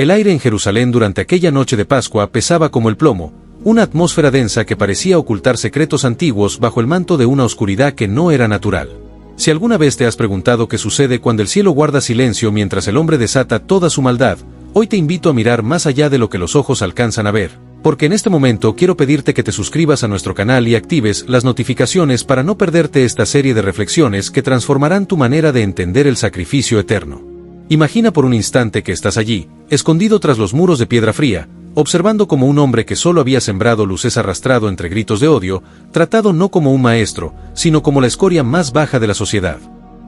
El aire en Jerusalén durante aquella noche de Pascua pesaba como el plomo, una atmósfera densa que parecía ocultar secretos antiguos bajo el manto de una oscuridad que no era natural. Si alguna vez te has preguntado qué sucede cuando el cielo guarda silencio mientras el hombre desata toda su maldad, hoy te invito a mirar más allá de lo que los ojos alcanzan a ver, porque en este momento quiero pedirte que te suscribas a nuestro canal y actives las notificaciones para no perderte esta serie de reflexiones que transformarán tu manera de entender el sacrificio eterno. Imagina por un instante que estás allí, escondido tras los muros de piedra fría, observando como un hombre que solo había sembrado luz es arrastrado entre gritos de odio, tratado no como un maestro, sino como la escoria más baja de la sociedad.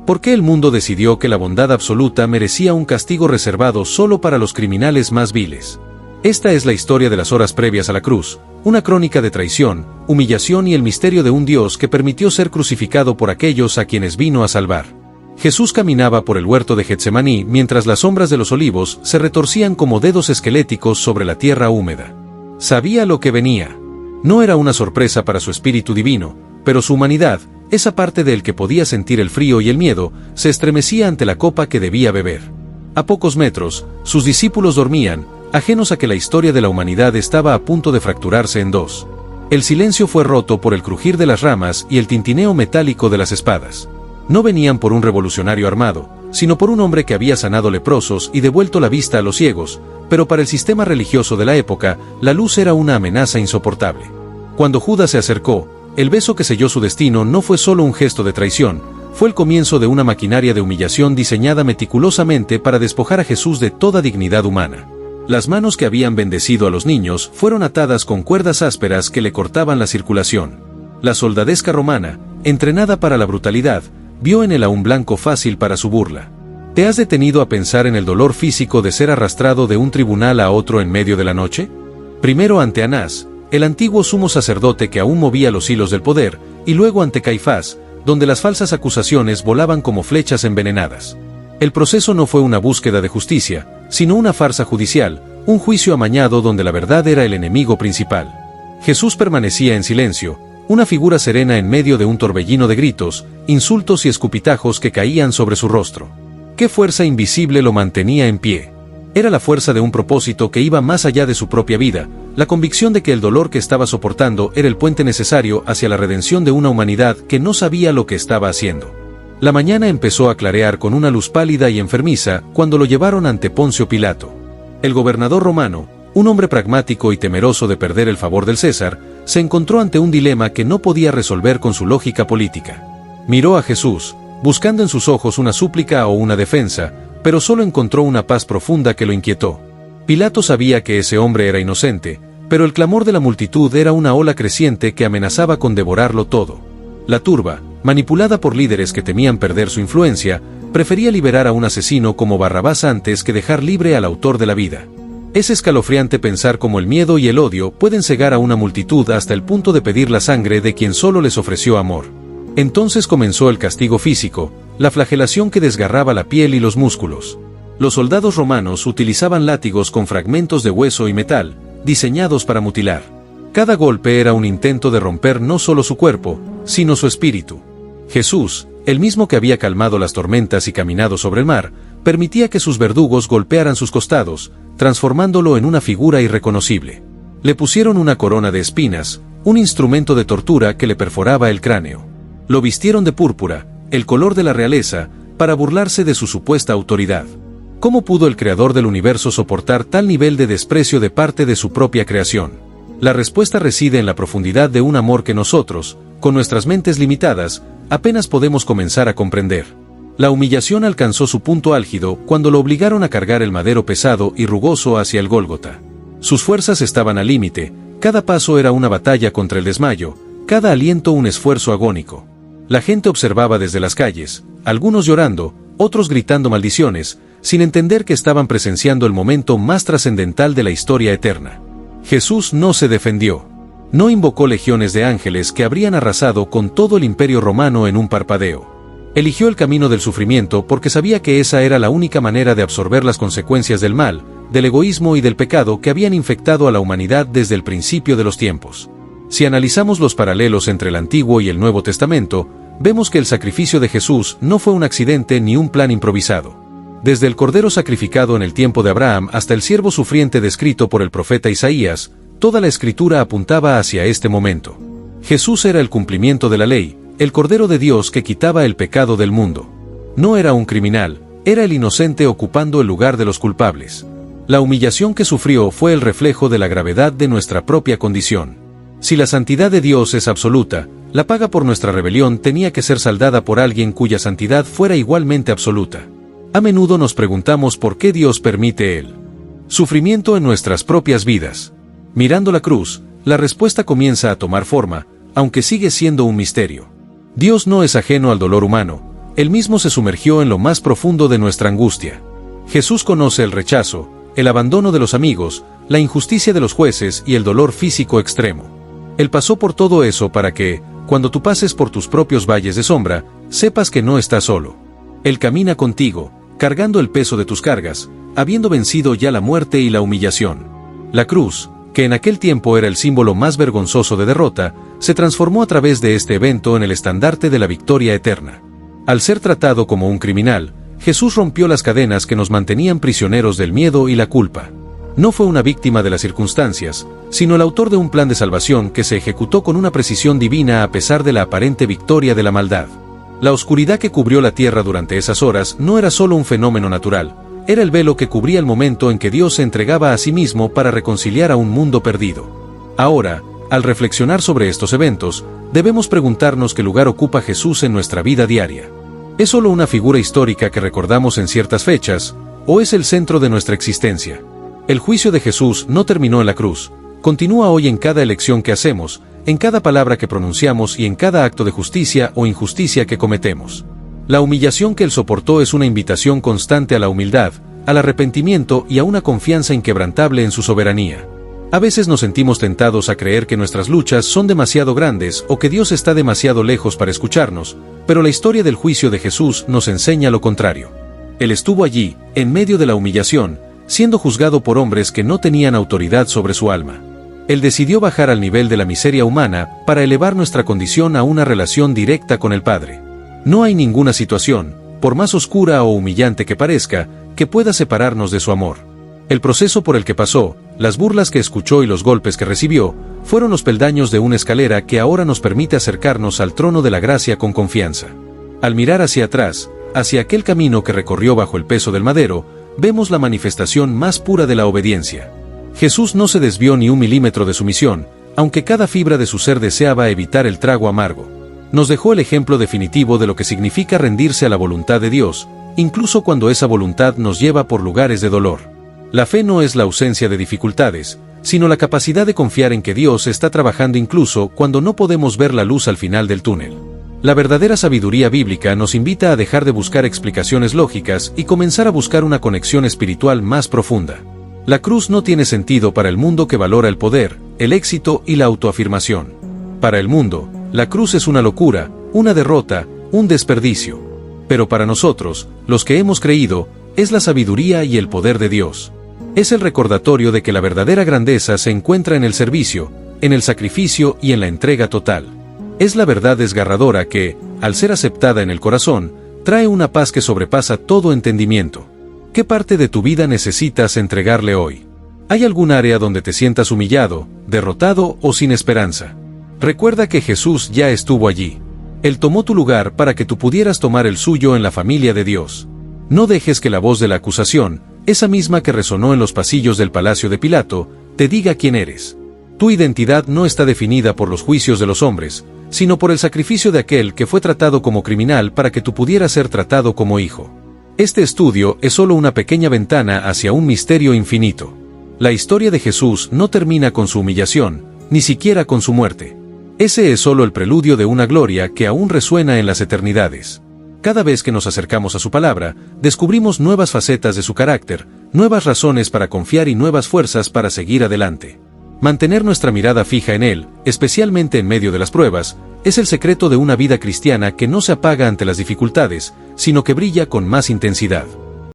¿Por qué el mundo decidió que la bondad absoluta merecía un castigo reservado solo para los criminales más viles? Esta es la historia de las horas previas a la cruz, una crónica de traición, humillación y el misterio de un Dios que permitió ser crucificado por aquellos a quienes vino a salvar. Jesús caminaba por el huerto de Getsemaní mientras las sombras de los olivos se retorcían como dedos esqueléticos sobre la tierra húmeda. Sabía lo que venía. No era una sorpresa para su espíritu divino, pero su humanidad, esa parte de él que podía sentir el frío y el miedo, se estremecía ante la copa que debía beber. A pocos metros, sus discípulos dormían, ajenos a que la historia de la humanidad estaba a punto de fracturarse en dos. El silencio fue roto por el crujir de las ramas y el tintineo metálico de las espadas. No venían por un revolucionario armado, sino por un hombre que había sanado leprosos y devuelto la vista a los ciegos, pero para el sistema religioso de la época, la luz era una amenaza insoportable. Cuando Judas se acercó, el beso que selló su destino no fue solo un gesto de traición, fue el comienzo de una maquinaria de humillación diseñada meticulosamente para despojar a Jesús de toda dignidad humana. Las manos que habían bendecido a los niños fueron atadas con cuerdas ásperas que le cortaban la circulación. La soldadesca romana, entrenada para la brutalidad, vio en él a un blanco fácil para su burla. ¿Te has detenido a pensar en el dolor físico de ser arrastrado de un tribunal a otro en medio de la noche? Primero ante Anás, el antiguo sumo sacerdote que aún movía los hilos del poder, y luego ante Caifás, donde las falsas acusaciones volaban como flechas envenenadas. El proceso no fue una búsqueda de justicia, sino una farsa judicial, un juicio amañado donde la verdad era el enemigo principal. Jesús permanecía en silencio, una figura serena en medio de un torbellino de gritos, insultos y escupitajos que caían sobre su rostro. ¿Qué fuerza invisible lo mantenía en pie? Era la fuerza de un propósito que iba más allá de su propia vida, la convicción de que el dolor que estaba soportando era el puente necesario hacia la redención de una humanidad que no sabía lo que estaba haciendo. La mañana empezó a clarear con una luz pálida y enfermiza cuando lo llevaron ante Poncio Pilato. El gobernador romano, un hombre pragmático y temeroso de perder el favor del César, se encontró ante un dilema que no podía resolver con su lógica política. Miró a Jesús, buscando en sus ojos una súplica o una defensa, pero solo encontró una paz profunda que lo inquietó. Pilato sabía que ese hombre era inocente, pero el clamor de la multitud era una ola creciente que amenazaba con devorarlo todo. La turba, manipulada por líderes que temían perder su influencia, prefería liberar a un asesino como Barrabás antes que dejar libre al autor de la vida. Es escalofriante pensar cómo el miedo y el odio pueden cegar a una multitud hasta el punto de pedir la sangre de quien solo les ofreció amor. Entonces comenzó el castigo físico, la flagelación que desgarraba la piel y los músculos. Los soldados romanos utilizaban látigos con fragmentos de hueso y metal, diseñados para mutilar. Cada golpe era un intento de romper no solo su cuerpo, sino su espíritu. Jesús, el mismo que había calmado las tormentas y caminado sobre el mar, permitía que sus verdugos golpearan sus costados, transformándolo en una figura irreconocible. Le pusieron una corona de espinas, un instrumento de tortura que le perforaba el cráneo. Lo vistieron de púrpura, el color de la realeza, para burlarse de su supuesta autoridad. ¿Cómo pudo el creador del universo soportar tal nivel de desprecio de parte de su propia creación? La respuesta reside en la profundidad de un amor que nosotros, con nuestras mentes limitadas, apenas podemos comenzar a comprender. La humillación alcanzó su punto álgido cuando lo obligaron a cargar el madero pesado y rugoso hacia el Gólgota. Sus fuerzas estaban al límite, cada paso era una batalla contra el desmayo, cada aliento un esfuerzo agónico. La gente observaba desde las calles, algunos llorando, otros gritando maldiciones, sin entender que estaban presenciando el momento más trascendental de la historia eterna. Jesús no se defendió. No invocó legiones de ángeles que habrían arrasado con todo el imperio romano en un parpadeo. Eligió el camino del sufrimiento porque sabía que esa era la única manera de absorber las consecuencias del mal, del egoísmo y del pecado que habían infectado a la humanidad desde el principio de los tiempos. Si analizamos los paralelos entre el Antiguo y el Nuevo Testamento, vemos que el sacrificio de Jesús no fue un accidente ni un plan improvisado. Desde el cordero sacrificado en el tiempo de Abraham hasta el siervo sufriente descrito por el profeta Isaías, toda la escritura apuntaba hacia este momento. Jesús era el cumplimiento de la ley, el Cordero de Dios que quitaba el pecado del mundo. No era un criminal, era el inocente ocupando el lugar de los culpables. La humillación que sufrió fue el reflejo de la gravedad de nuestra propia condición. Si la santidad de Dios es absoluta, la paga por nuestra rebelión tenía que ser saldada por alguien cuya santidad fuera igualmente absoluta. A menudo nos preguntamos por qué Dios permite el sufrimiento en nuestras propias vidas. Mirando la cruz, la respuesta comienza a tomar forma, aunque sigue siendo un misterio. Dios no es ajeno al dolor humano, Él mismo se sumergió en lo más profundo de nuestra angustia. Jesús conoce el rechazo, el abandono de los amigos, la injusticia de los jueces y el dolor físico extremo. Él pasó por todo eso para que, cuando tú pases por tus propios valles de sombra, sepas que no estás solo. Él camina contigo, cargando el peso de tus cargas, habiendo vencido ya la muerte y la humillación. La cruz, que en aquel tiempo era el símbolo más vergonzoso de derrota, se transformó a través de este evento en el estandarte de la victoria eterna. Al ser tratado como un criminal, Jesús rompió las cadenas que nos mantenían prisioneros del miedo y la culpa. No fue una víctima de las circunstancias, sino el autor de un plan de salvación que se ejecutó con una precisión divina a pesar de la aparente victoria de la maldad. La oscuridad que cubrió la tierra durante esas horas no era solo un fenómeno natural, era el velo que cubría el momento en que Dios se entregaba a sí mismo para reconciliar a un mundo perdido. Ahora, al reflexionar sobre estos eventos, debemos preguntarnos qué lugar ocupa Jesús en nuestra vida diaria. ¿Es solo una figura histórica que recordamos en ciertas fechas, o es el centro de nuestra existencia? El juicio de Jesús no terminó en la cruz, continúa hoy en cada elección que hacemos, en cada palabra que pronunciamos y en cada acto de justicia o injusticia que cometemos. La humillación que Él soportó es una invitación constante a la humildad, al arrepentimiento y a una confianza inquebrantable en su soberanía. A veces nos sentimos tentados a creer que nuestras luchas son demasiado grandes o que Dios está demasiado lejos para escucharnos, pero la historia del juicio de Jesús nos enseña lo contrario. Él estuvo allí, en medio de la humillación, siendo juzgado por hombres que no tenían autoridad sobre su alma. Él decidió bajar al nivel de la miseria humana para elevar nuestra condición a una relación directa con el Padre. No hay ninguna situación, por más oscura o humillante que parezca, que pueda separarnos de su amor. El proceso por el que pasó, las burlas que escuchó y los golpes que recibió, fueron los peldaños de una escalera que ahora nos permite acercarnos al trono de la gracia con confianza. Al mirar hacia atrás, hacia aquel camino que recorrió bajo el peso del madero, vemos la manifestación más pura de la obediencia. Jesús no se desvió ni un milímetro de su misión, aunque cada fibra de su ser deseaba evitar el trago amargo. Nos dejó el ejemplo definitivo de lo que significa rendirse a la voluntad de Dios, incluso cuando esa voluntad nos lleva por lugares de dolor. La fe no es la ausencia de dificultades, sino la capacidad de confiar en que Dios está trabajando incluso cuando no podemos ver la luz al final del túnel. La verdadera sabiduría bíblica nos invita a dejar de buscar explicaciones lógicas y comenzar a buscar una conexión espiritual más profunda. La cruz no tiene sentido para el mundo que valora el poder, el éxito y la autoafirmación. Para el mundo, la cruz es una locura, una derrota, un desperdicio. Pero para nosotros, los que hemos creído, es la sabiduría y el poder de Dios. Es el recordatorio de que la verdadera grandeza se encuentra en el servicio, en el sacrificio y en la entrega total. Es la verdad desgarradora que, al ser aceptada en el corazón, trae una paz que sobrepasa todo entendimiento. ¿Qué parte de tu vida necesitas entregarle hoy? ¿Hay algún área donde te sientas humillado, derrotado o sin esperanza? Recuerda que Jesús ya estuvo allí. Él tomó tu lugar para que tú pudieras tomar el suyo en la familia de Dios. No dejes que la voz de la acusación, esa misma que resonó en los pasillos del palacio de Pilato, te diga quién eres. Tu identidad no está definida por los juicios de los hombres, sino por el sacrificio de aquel que fue tratado como criminal para que tú pudieras ser tratado como hijo. Este estudio es solo una pequeña ventana hacia un misterio infinito. La historia de Jesús no termina con su humillación, ni siquiera con su muerte. Ese es solo el preludio de una gloria que aún resuena en las eternidades. Cada vez que nos acercamos a su palabra, descubrimos nuevas facetas de su carácter, nuevas razones para confiar y nuevas fuerzas para seguir adelante. Mantener nuestra mirada fija en Él, especialmente en medio de las pruebas, es el secreto de una vida cristiana que no se apaga ante las dificultades, sino que brilla con más intensidad.